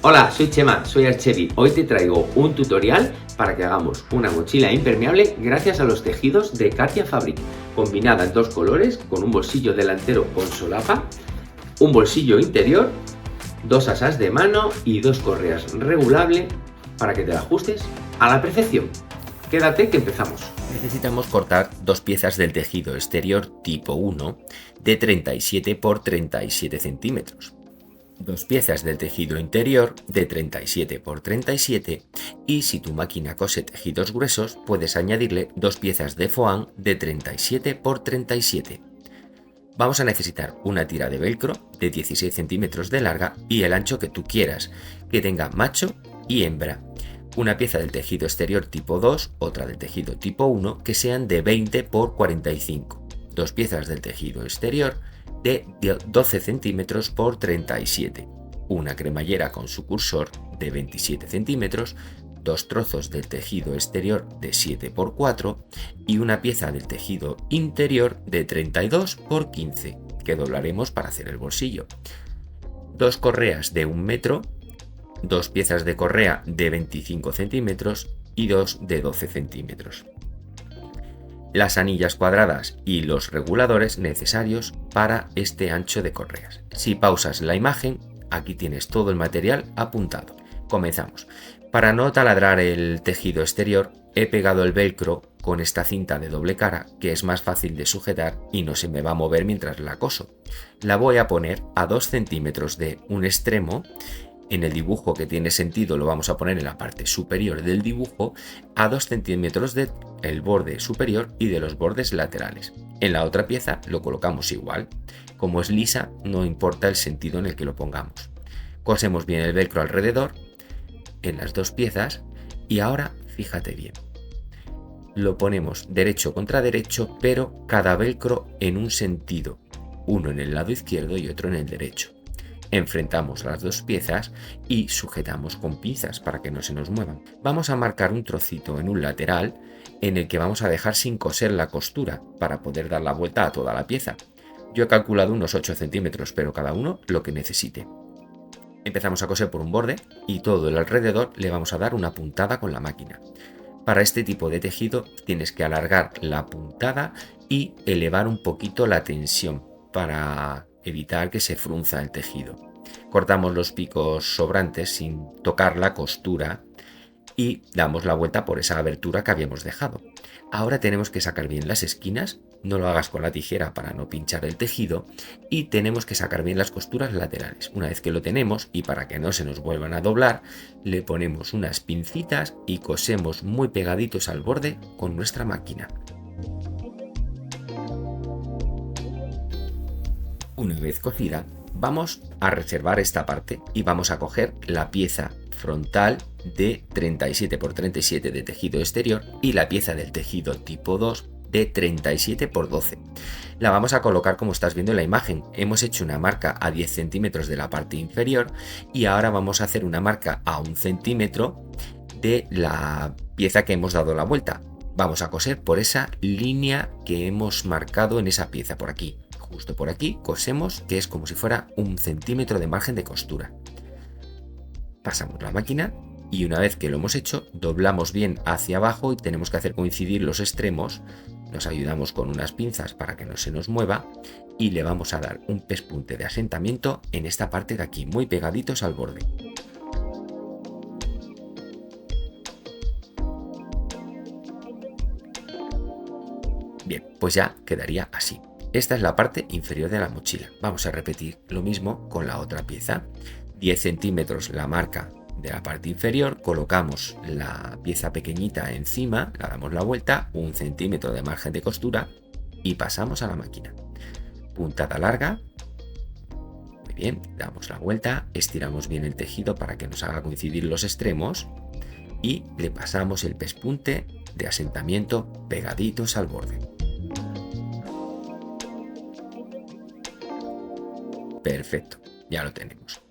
Hola, soy Chema, soy Archevi. Hoy te traigo un tutorial para que hagamos una mochila impermeable gracias a los tejidos de Katia Fabric, combinada en dos colores con un bolsillo delantero con solapa, un bolsillo interior, dos asas de mano y dos correas regulables para que te la ajustes a la perfección. Quédate que empezamos. Necesitamos cortar dos piezas del tejido exterior tipo 1 de 37 por 37 centímetros. Dos piezas del tejido interior de 37 por 37 y si tu máquina cose tejidos gruesos puedes añadirle dos piezas de foam de 37 por 37. Vamos a necesitar una tira de velcro de 16 centímetros de larga y el ancho que tú quieras, que tenga macho y hembra. Una pieza del tejido exterior tipo 2, otra del tejido tipo 1 que sean de 20 por 45. Dos piezas del tejido exterior de 12 centímetros por 37, una cremallera con su cursor de 27 centímetros, dos trozos del tejido exterior de 7 por 4 y una pieza del tejido interior de 32 por 15 que doblaremos para hacer el bolsillo. Dos correas de 1 metro, dos piezas de correa de 25 centímetros y dos de 12 centímetros. Las anillas cuadradas y los reguladores necesarios para este ancho de correas. Si pausas la imagen, aquí tienes todo el material apuntado. Comenzamos. Para no taladrar el tejido exterior, he pegado el velcro con esta cinta de doble cara que es más fácil de sujetar y no se me va a mover mientras la coso. La voy a poner a 2 centímetros de un extremo. En el dibujo que tiene sentido lo vamos a poner en la parte superior del dibujo a 2 centímetros del borde superior y de los bordes laterales. En la otra pieza lo colocamos igual. Como es lisa, no importa el sentido en el que lo pongamos. Cosemos bien el velcro alrededor en las dos piezas y ahora fíjate bien. Lo ponemos derecho contra derecho, pero cada velcro en un sentido, uno en el lado izquierdo y otro en el derecho. Enfrentamos las dos piezas y sujetamos con pinzas para que no se nos muevan. Vamos a marcar un trocito en un lateral en el que vamos a dejar sin coser la costura para poder dar la vuelta a toda la pieza. Yo he calculado unos 8 centímetros, pero cada uno lo que necesite. Empezamos a coser por un borde y todo el alrededor le vamos a dar una puntada con la máquina. Para este tipo de tejido tienes que alargar la puntada y elevar un poquito la tensión para evitar que se frunza el tejido. Cortamos los picos sobrantes sin tocar la costura y damos la vuelta por esa abertura que habíamos dejado. Ahora tenemos que sacar bien las esquinas, no lo hagas con la tijera para no pinchar el tejido, y tenemos que sacar bien las costuras laterales. Una vez que lo tenemos y para que no se nos vuelvan a doblar, le ponemos unas pincitas y cosemos muy pegaditos al borde con nuestra máquina. Una vez cosida, vamos a reservar esta parte y vamos a coger la pieza frontal de 37 por 37 de tejido exterior y la pieza del tejido tipo 2 de 37 por 12. La vamos a colocar como estás viendo en la imagen. Hemos hecho una marca a 10 centímetros de la parte inferior y ahora vamos a hacer una marca a 1 centímetro de la pieza que hemos dado la vuelta. Vamos a coser por esa línea que hemos marcado en esa pieza por aquí. Justo por aquí cosemos, que es como si fuera 1 centímetro de margen de costura. Pasamos la máquina y una vez que lo hemos hecho, doblamos bien hacia abajo y tenemos que hacer coincidir los extremos. Nos ayudamos con unas pinzas para que no se nos mueva y le vamos a dar un pespunte de asentamiento en esta parte de aquí, muy pegaditos al borde. Bien, pues ya quedaría así. Esta es la parte inferior de la mochila. Vamos a repetir lo mismo con la otra pieza. 10 centímetros la marca de la parte inferior, colocamos la pieza pequeñita encima, la damos la vuelta, 1 centímetro de margen de costura y pasamos a la máquina. Puntada larga. Muy bien, damos la vuelta, estiramos bien el tejido para que nos haga coincidir los extremos y le pasamos el pespunte de asentamiento pegaditos al borde. Perfecto, ya lo tenemos.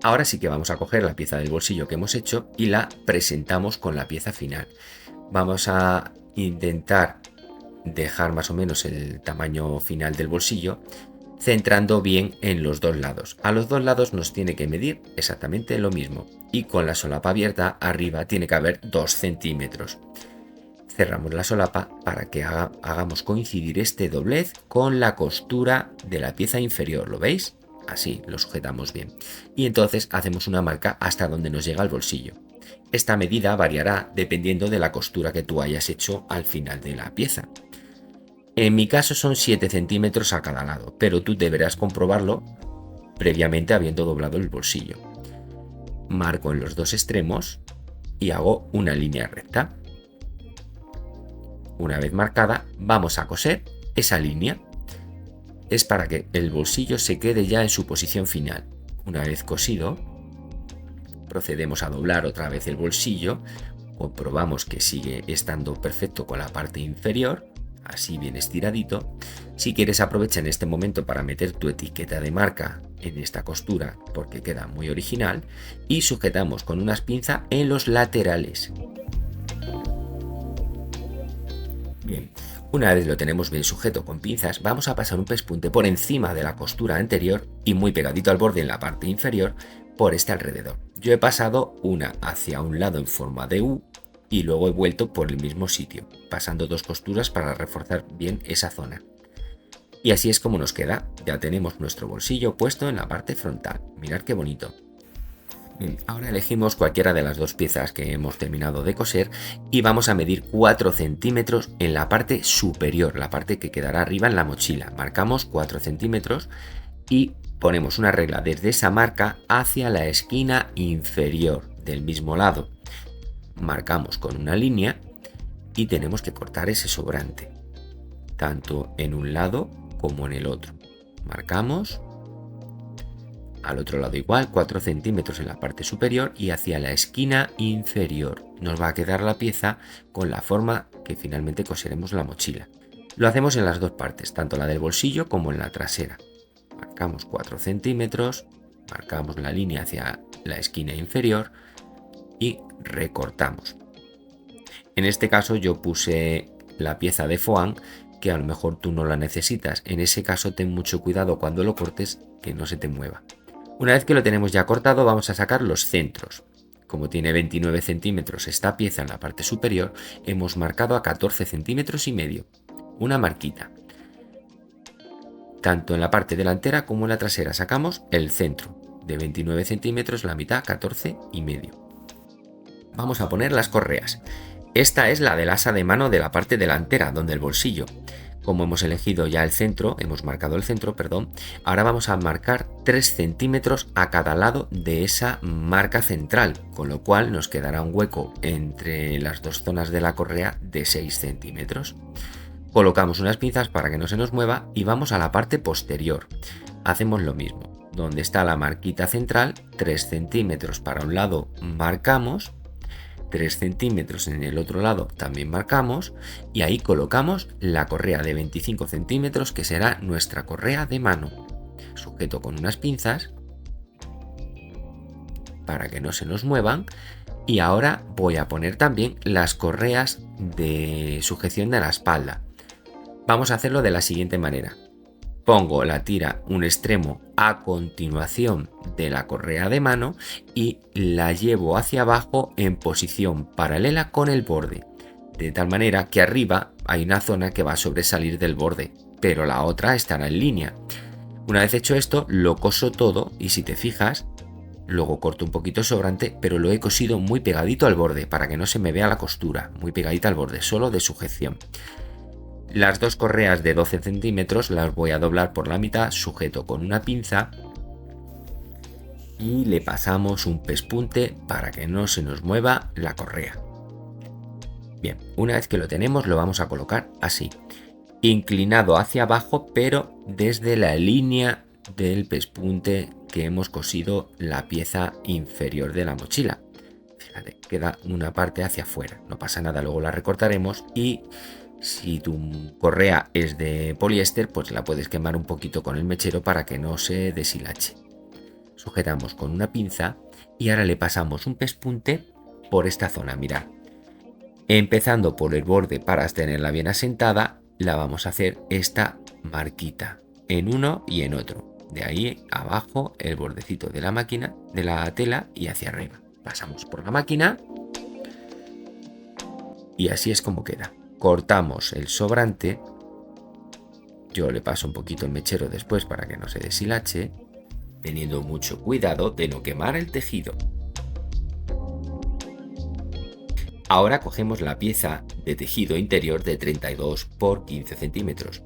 Ahora sí que vamos a coger la pieza del bolsillo que hemos hecho y la presentamos con la pieza final. Vamos a intentar dejar más o menos el tamaño final del bolsillo centrando bien en los dos lados. A los dos lados nos tiene que medir exactamente lo mismo y con la solapa abierta arriba tiene que haber 2 centímetros. Cerramos la solapa para que hagamos coincidir este doblez con la costura de la pieza inferior, ¿lo veis? Así lo sujetamos bien. Y entonces hacemos una marca hasta donde nos llega el bolsillo. Esta medida variará dependiendo de la costura que tú hayas hecho al final de la pieza. En mi caso son 7 centímetros a cada lado, pero tú deberás comprobarlo previamente habiendo doblado el bolsillo. Marco en los dos extremos y hago una línea recta. Una vez marcada, vamos a coser esa línea. Es para que el bolsillo se quede ya en su posición final. Una vez cosido, procedemos a doblar otra vez el bolsillo. Comprobamos que sigue estando perfecto con la parte inferior, así bien estiradito. Si quieres, aprovecha en este momento para meter tu etiqueta de marca en esta costura porque queda muy original y sujetamos con unas pinzas en los laterales. Bien, una vez lo tenemos bien sujeto con pinzas, vamos a pasar un pespunte por encima de la costura anterior y muy pegadito al borde en la parte inferior por este alrededor. Yo he pasado una hacia un lado en forma de U y luego he vuelto por el mismo sitio, pasando 2 costuras para reforzar bien esa zona. Y así es como nos queda. Ya tenemos nuestro bolsillo puesto en la parte frontal. Mirad qué bonito. Bien, ahora elegimos cualquiera de las 2 piezas que hemos terminado de coser y vamos a medir 4 centímetros en la parte superior, la parte que quedará arriba en la mochila. Marcamos 4 centímetros y ponemos una regla desde esa marca hacia la esquina inferior del mismo lado. Marcamos con una línea y tenemos que cortar ese sobrante, tanto en un lado como en el otro. Marcamos. Al otro lado igual, 4 centímetros en la parte superior y hacia la esquina inferior. Nos va a quedar la pieza con la forma que finalmente coseremos la mochila. Lo hacemos en las 2 partes, tanto la del bolsillo como en la trasera. Marcamos 4 centímetros, marcamos la línea hacia la esquina inferior y recortamos. En este caso yo puse la pieza de foam, que a lo mejor tú no la necesitas. En ese caso ten mucho cuidado cuando lo cortes que no se te mueva. Una vez que lo tenemos ya cortado, vamos a sacar los centros. Como tiene 29 centímetros esta pieza en la parte superior, hemos marcado a 14 centímetros y medio. Una marquita. Tanto en la parte delantera como en la trasera sacamos el centro. De 29 centímetros, la mitad, 14 y medio. Vamos a poner las correas. Esta es la del asa de mano de la parte delantera, donde el bolsillo. Como hemos elegido ya el centro, hemos marcado el centro, perdón, ahora vamos a marcar 3 centímetros a cada lado de esa marca central, con lo cual nos quedará un hueco entre las 2 zonas de la correa de 6 centímetros. Colocamos unas pinzas para que no se nos mueva y vamos a la parte posterior. Hacemos lo mismo, donde está la marquita central, 3 centímetros para un lado marcamos, 3 centímetros en el otro lado también marcamos y ahí colocamos la correa de 25 centímetros que será nuestra correa de mano. Sujeto con unas pinzas para que no se nos muevan y ahora voy a poner también las correas de sujeción de la espalda. Vamos a hacerlo de la siguiente manera. Pongo la tira un extremo a continuación de la correa de mano y la llevo hacia abajo en posición paralela con el borde, de tal manera que arriba hay una zona que va a sobresalir del borde, pero la otra estará en línea. Una vez hecho esto, lo coso todo y si te fijas, luego corto un poquito sobrante, pero lo he cosido muy pegadito al borde para que no se me vea la costura, muy pegadita al borde, solo de sujeción. Las 2 correas de 12 centímetros las voy a doblar por la mitad, sujeto con una pinza y le pasamos un pespunte para que no se nos mueva la correa. Bien, una vez que lo tenemos lo vamos a colocar así, inclinado hacia abajo pero desde la línea del pespunte que hemos cosido la pieza inferior de la mochila. Fíjate, queda una parte hacia afuera, no pasa nada, luego la recortaremos y si tu correa es de poliéster, pues la puedes quemar un poquito con el mechero para que no se deshilache. Sujetamos con una pinza y ahora le pasamos un pespunte por esta zona, mirad. Empezando por el borde para tenerla bien asentada, la vamos a hacer esta marquita. en uno y en otro. De ahí abajo el bordecito de la máquina, de la tela, y hacia arriba. Pasamos por la máquina y así es como queda. Cortamos el sobrante. Yo le paso un poquito el mechero después para que no se deshilache, teniendo mucho cuidado de no quemar el tejido. Ahora cogemos la pieza de tejido interior de 32 por 15 centímetros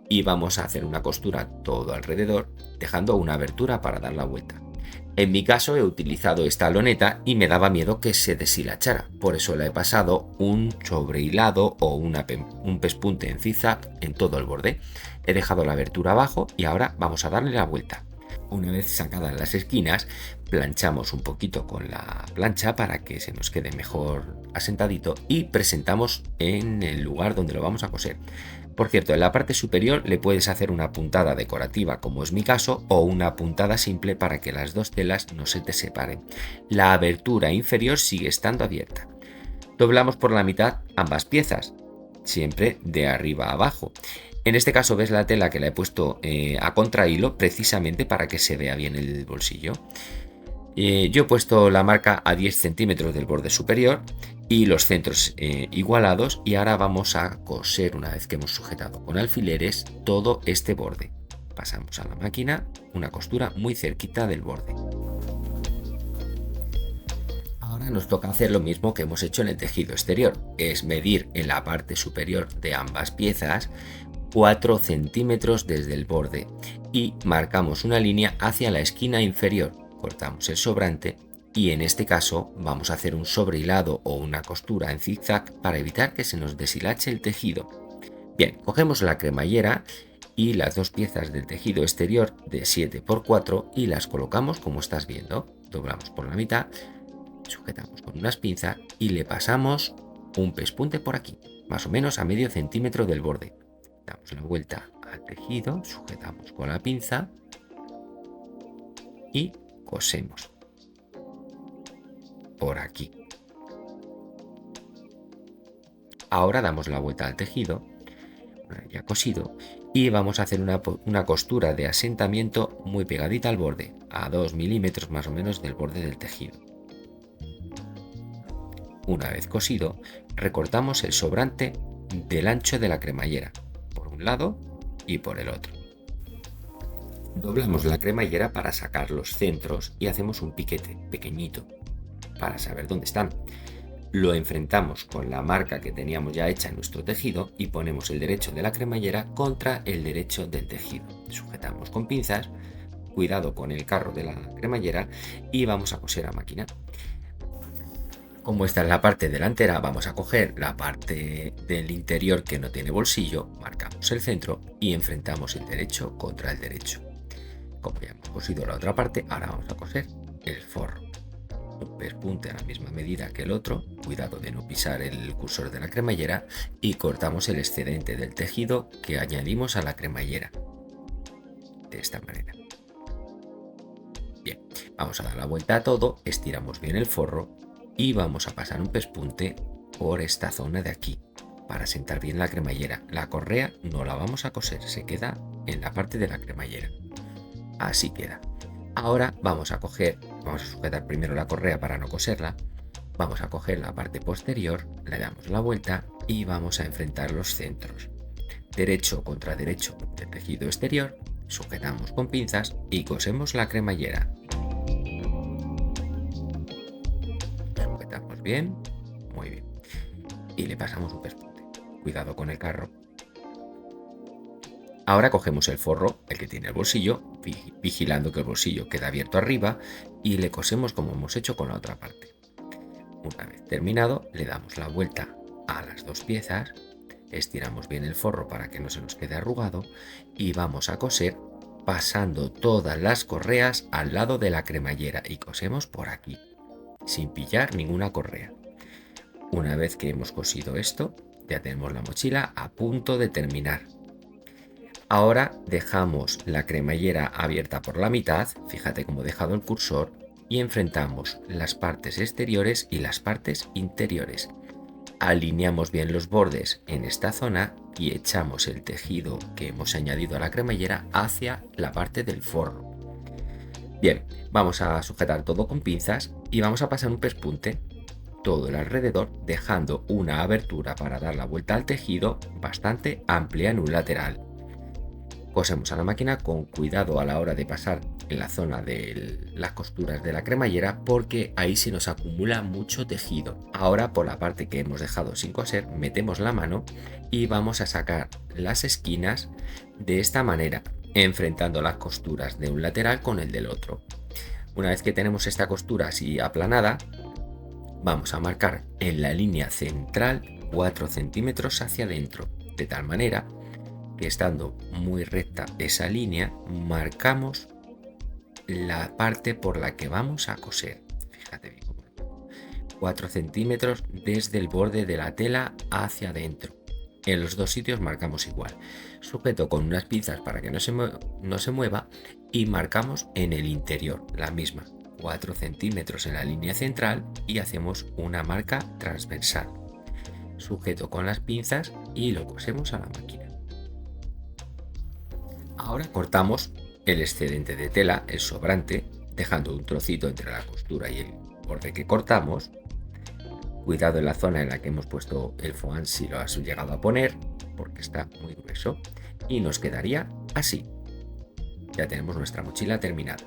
y vamos a hacer una costura todo alrededor, dejando una abertura para dar la vuelta. En mi caso he utilizado esta loneta y me daba miedo que se deshilachara, por eso le he pasado un sobrehilado o un pespunte en zigzag en todo el borde. He dejado la abertura abajo y ahora vamos a darle la vuelta. Una vez sacadas las esquinas, planchamos un poquito con la plancha para que se nos quede mejor asentadito y presentamos en el lugar donde lo vamos a coser. Por cierto, en la parte superior le puedes hacer una puntada decorativa, como es mi caso, o una puntada simple para que las dos telas no se te separen. La abertura inferior sigue estando abierta. Doblamos por la mitad ambas piezas, siempre de arriba a abajo. En este caso ves la tela que la he puesto a contrahilo precisamente para que se vea bien el bolsillo. Yo he puesto la marca a 10 centímetros del borde superior y los centros igualados, y ahora vamos a coser, una vez que hemos sujetado con alfileres todo este borde. Pasamos a la máquina, una costura muy cerquita del borde. Ahora nos toca hacer lo mismo que hemos hecho en el tejido exterior, es medir en la parte superior de ambas piezas 4 centímetros desde el borde y marcamos una línea hacia la esquina inferior. Cortamos el sobrante y en este caso vamos a hacer un sobrehilado o una costura en zigzag para evitar que se nos deshilache el tejido. Bien, cogemos la cremallera y las dos piezas del tejido exterior de 7 por 4 y las colocamos como estás viendo. Doblamos por la mitad, sujetamos con unas pinzas y le pasamos un pespunte por aquí, más o menos a medio centímetro del borde. Damos la vuelta al tejido, sujetamos con la pinza y cosemos por aquí. Ahora damos la vuelta al tejido, ya cosido, y vamos a hacer una costura de asentamiento muy pegadita al borde, a 2 milímetros más o menos del borde del tejido. Una vez cosido, recortamos el sobrante del ancho de la cremallera, por un lado y por el otro. Doblamos la cremallera para sacar los centros y hacemos un piquete pequeñito para saber dónde están. Lo enfrentamos con la marca que teníamos ya hecha en nuestro tejido y ponemos el derecho de la cremallera contra el derecho del tejido. Sujetamos con pinzas, cuidado con el carro de la cremallera, y vamos a coser a máquina. Como esta es la parte delantera, vamos a coger la parte del interior que no tiene bolsillo, marcamos el centro y enfrentamos el derecho contra el derecho. Como ya hemos cosido la otra parte, ahora vamos a coser el forro. Un pespunte a la misma medida que el otro, cuidado de no pisar el cursor de la cremallera, y cortamos el excedente del tejido que añadimos a la cremallera. De esta manera. Bien, vamos a dar la vuelta a todo, estiramos bien el forro y vamos a pasar un pespunte por esta zona de aquí para sentar bien la cremallera. La correa no la vamos a coser, se queda en la parte de la cremallera. Así queda. Ahora vamos a sujetar primero la correa para no coserla, vamos a coger la parte posterior, le damos la vuelta y vamos a enfrentar los centros. Derecho contra derecho del tejido exterior, sujetamos con pinzas y cosemos la cremallera. Sujetamos bien, muy bien, y le pasamos un pespunte. Cuidado con el carro. Ahora cogemos el forro, el que tiene el bolsillo, vigilando que el bolsillo quede abierto arriba, y le cosemos como hemos hecho con la otra parte. Una vez terminado, le damos la vuelta a las dos piezas, estiramos bien el forro para que no se nos quede arrugado y vamos a coser pasando todas las correas al lado de la cremallera y cosemos por aquí, sin pillar ninguna correa. Una vez que hemos cosido esto, ya tenemos la mochila a punto de terminar. Ahora dejamos la cremallera abierta por la mitad, fíjate cómo he dejado el cursor, y enfrentamos las partes exteriores y las partes interiores. Alineamos bien los bordes en esta zona y echamos el tejido que hemos añadido a la cremallera hacia la parte del forro. Bien, vamos a sujetar todo con pinzas y vamos a pasar un pespunte todo el alrededor, dejando una abertura para dar la vuelta al tejido bastante amplia en un lateral. Cosemos a la máquina con cuidado a la hora de pasar en la zona de las costuras de la cremallera, porque ahí se nos acumula mucho tejido. Ahora, por la parte que hemos dejado sin coser, metemos la mano y vamos a sacar las esquinas de esta manera, enfrentando las costuras de un lateral con el del otro. Una vez que tenemos esta costura así aplanada, vamos a marcar en la línea central 4 centímetros hacia adentro, de tal manera que, estando muy recta esa línea, marcamos la parte por la que vamos a coser. Fíjate bien, 4 centímetros desde el borde de la tela hacia adentro. En los dos sitios marcamos igual. Sujeto con unas pinzas para que no se mueva y marcamos en el interior la misma, 4 centímetros en la línea central, y hacemos una marca transversal. Sujeto con las pinzas y lo cosemos a la máquina. Ahora cortamos el excedente de tela, el sobrante, dejando un trocito entre la costura y el borde que cortamos. Cuidado en la zona en la que hemos puesto el foam si lo has llegado a poner, porque está muy grueso, y nos quedaría así. Ya tenemos nuestra mochila terminada.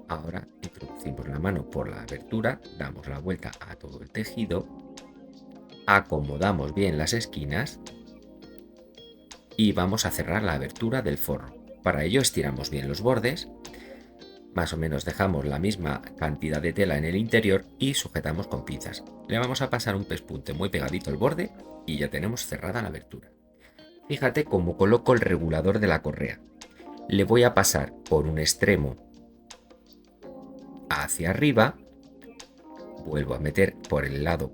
Ahora introducimos la mano por la abertura, damos la vuelta a todo el tejido, acomodamos bien las esquinas y vamos a cerrar la abertura del forro. Para ello estiramos bien los bordes, más o menos dejamos la misma cantidad de tela en el interior y sujetamos con pinzas. Le vamos a pasar un pespunte muy pegadito al borde y ya tenemos cerrada la abertura. Fíjate cómo coloco el regulador de la correa. Le voy a pasar por un extremo hacia arriba, vuelvo a meter por el lado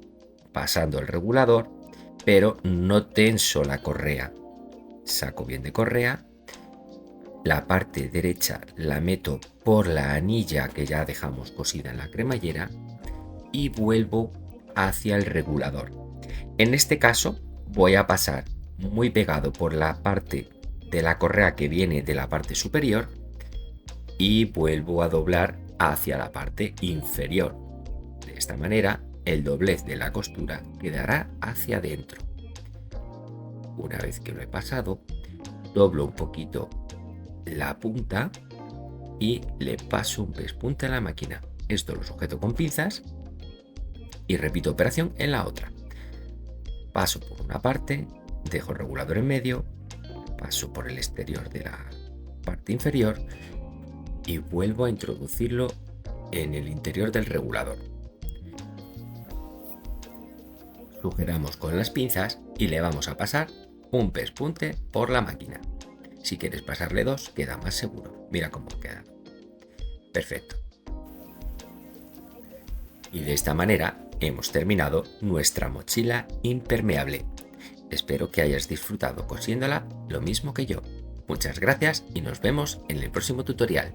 pasando el regulador, pero no tenso la correa. Saco bien de correa, la parte derecha la meto por la anilla que ya dejamos cosida en la cremallera y vuelvo hacia el regulador. En este caso voy a pasar muy pegado por la parte de la correa que viene de la parte superior y vuelvo a doblar hacia la parte inferior. De esta manera el doblez de la costura quedará hacia adentro. Una vez que lo he pasado, doblo un poquito la punta y le paso un pespunte a la máquina. Esto lo sujeto con pinzas y repito operación en la otra. Paso por una parte, dejo el regulador en medio, paso por el exterior de la parte inferior y vuelvo a introducirlo en el interior del regulador. Sujeramos con las pinzas y le vamos a pasar un pespunte por la máquina. Si quieres pasarle dos, queda más seguro. Mira cómo queda. Perfecto. Y de esta manera hemos terminado nuestra mochila impermeable. Espero que hayas disfrutado cosiéndola lo mismo que yo. Muchas gracias y nos vemos en el próximo tutorial.